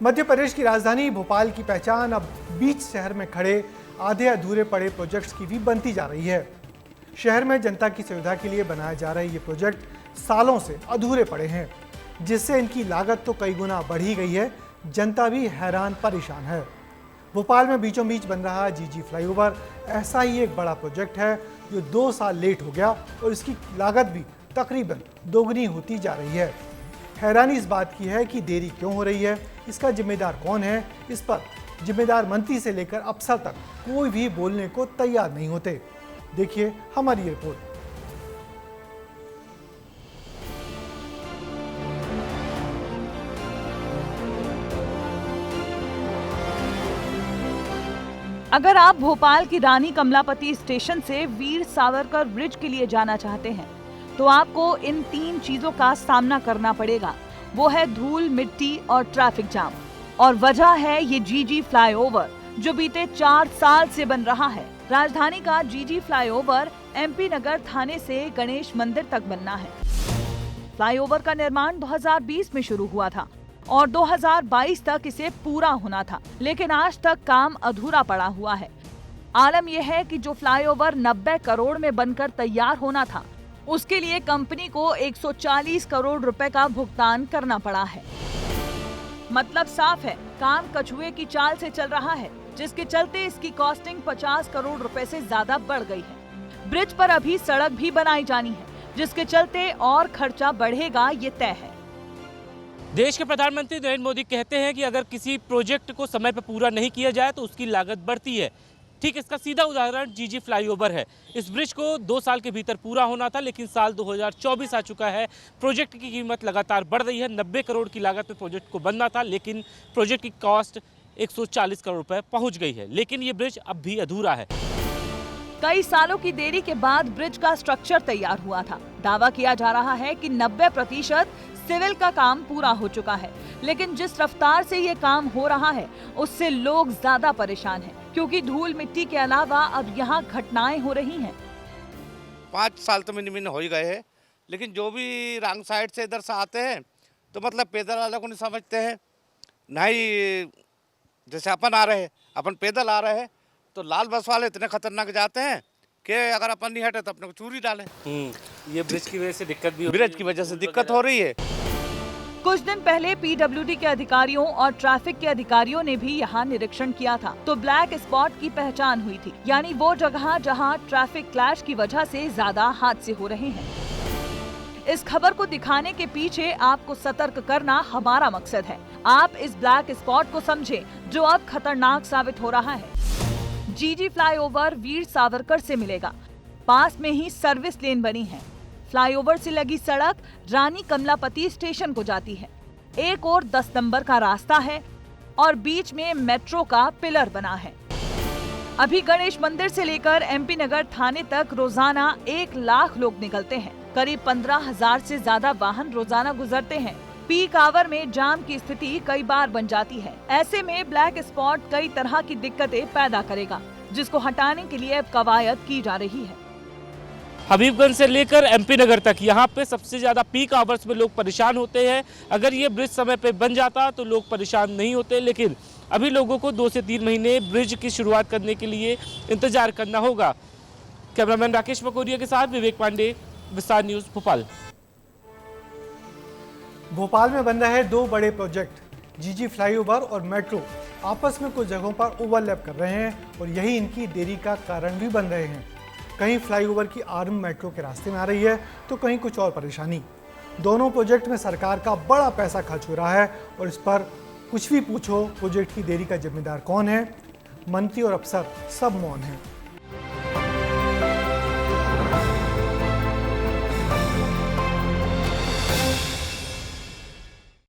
मध्य प्रदेश की राजधानी भोपाल की पहचान अब बीच शहर में खड़े आधे अधूरे पड़े प्रोजेक्ट्स की भी बनती जा रही है। शहर में जनता की सुविधा के लिए बनाए जा रहे ये प्रोजेक्ट सालों से अधूरे पड़े हैं, जिससे इनकी लागत तो कई गुना बढ़ी गई है। जनता भी हैरान परेशान है। भोपाल में बीचों बीच बन रहा जीजी फ्लाईओवर ऐसा ही एक बड़ा प्रोजेक्ट है जो 2 साल लेट हो गया और इसकी लागत भी तकरीबन दोगुनी होती जा रही है। हैरानी इस बात की है कि देरी क्यों हो रही है, इसका जिम्मेदार कौन है। इस पर जिम्मेदार मंत्री से लेकर अफसर तक कोई भी बोलने को तैयार नहीं होते। देखिए हमारी रिपोर्ट। अगर आप भोपाल की रानी कमलापति स्टेशन से वीर सावरकर ब्रिज के लिए जाना चाहते हैं तो आपको इन 3 चीजों का सामना करना पड़ेगा। वो है धूल, मिट्टी और ट्रैफिक जाम। और वजह है ये जीजी फ्लाईओवर जो बीते 4 साल से बन रहा है। राजधानी का जीजी फ्लाईओवर एमपी नगर थाने से गणेश मंदिर तक बनना है। फ्लाईओवर का निर्माण 2020 में शुरू हुआ था और 2022 तक इसे पूरा होना था, लेकिन आज तक काम अधूरा पड़ा हुआ है। आलम यह है कि जो फ्लाईओवर 90 करोड़ में बनकर तैयार होना था, उसके लिए कंपनी को 140 करोड़ रुपए का भुगतान करना पड़ा है। मतलब साफ है, काम कछुए की चाल से चल रहा है, जिसके चलते इसकी कॉस्टिंग 50 करोड़ रुपए से ज्यादा बढ़ गई है। ब्रिज पर अभी सड़क भी बनाई जानी है, जिसके चलते और खर्चा बढ़ेगा, ये तय है। देश के प्रधानमंत्री नरेंद्र मोदी कहते हैं कि अगर किसी प्रोजेक्ट को समय पर पूरा नहीं किया जाए तो उसकी लागत बढ़ती है। ठीक इसका सीधा उदाहरण जीजी फ्लाईओवर है। इस ब्रिज को 2 साल के भीतर पूरा होना था, लेकिन साल 2024 आ चुका है। प्रोजेक्ट की कीमत लगातार बढ़ रही है। 90 करोड़ की लागत में प्रोजेक्ट को बनना था, लेकिन प्रोजेक्ट की कॉस्ट 140 करोड़ रुपए पहुंच गई है। लेकिन ये ब्रिज अब भी अधूरा है। कई सालों की देरी के बाद ब्रिज का स्ट्रक्चर तैयार हुआ था। दावा किया जा रहा है कि 90% सिविल का काम पूरा हो चुका है, लेकिन जिस रफ्तार से ये काम हो रहा है उससे लोग ज्यादा परेशान हैं, क्योंकि धूल मिट्टी के अलावा अब यहाँ घटनाएं हो रही हैं। 5 साल तो मिनिमम हो ही गए हैं, लेकिन जो भी रॉन्ग साइड से इधर से आते हैं तो मतलब पैदल वालों को नहीं समझते हैं। नहीं, जैसे अपन आ रहे हैं, अपन पैदल आ रहे हैं तो लाल बस वाले इतने खतरनाक जाते हैं कि अगर अपन नहीं हटे तो अपने को चूरी डालें। ये ब्रिज की वजह से दिक्कत भी ब्रिज की वजह से दिक्कत हो रही है। कुछ दिन पहले पीडब्ल्यूडी के अधिकारियों और ट्रैफिक के अधिकारियों ने भी यहाँ निरीक्षण किया था, तो ब्लैक स्पॉट की पहचान हुई थी, यानी वो जगह जहाँ ट्रैफिक क्लैश की वजह से ज्यादा हादसे हो रहे हैं। इस खबर को दिखाने के पीछे आपको सतर्क करना हमारा मकसद है। आप इस ब्लैक स्पॉट को समझें जो अब खतरनाक साबित हो रहा है। जीजी फ्लाईओवर वीर सावरकर से मिलेगा। पास में ही सर्विस लेन बनी है। फ्लाईओवर से लगी सड़क रानी कमलापति स्टेशन को जाती है। एक और 10 नंबर का रास्ता है और बीच में मेट्रो का पिलर बना है। अभी गणेश मंदिर से लेकर एमपी नगर थाने तक रोजाना 1 लाख लोग निकलते हैं। करीब 15,000 से ज्यादा वाहन रोजाना गुजरते हैं। पीक आवर में जाम की स्थिति कई बार बन जाती है। ऐसे में ब्लैक स्पॉट कई तरह की दिक्कतें पैदा करेगा, जिसको हटाने के लिए अब कवायद की जा रही है। हबीबगंज से लेकर एमपी नगर तक यहाँ पे सबसे ज्यादा पीक आवर्स में लोग परेशान होते हैं। अगर ये ब्रिज समय पे बन जाता तो लोग परेशान नहीं होते, लेकिन अभी लोगों को 2 से 3 महीने ब्रिज की शुरुआत करने के लिए इंतजार करना होगा। कैमरामैन राकेश मकोरिया के साथ विवेक पांडे, विस्तार न्यूज, भोपाल। भोपाल में बन रहे 2 बड़े प्रोजेक्ट जीजी फ्लाईओवर और मेट्रो आपस में कुछ जगहों पर ओवरलैप कर रहे हैं और यही इनकी देरी का कारण भी बन रहे हैं। कहीं फ्लाईओवर की आर्म मेट्रो के रास्ते में आ रही है तो कहीं कुछ और परेशानी। दोनों प्रोजेक्ट में सरकार का बड़ा पैसा खर्च हो रहा है और इस पर कुछ भी पूछो, प्रोजेक्ट की देरी का जिम्मेदार कौन है? मंत्री और अफसर सब मौन हैं।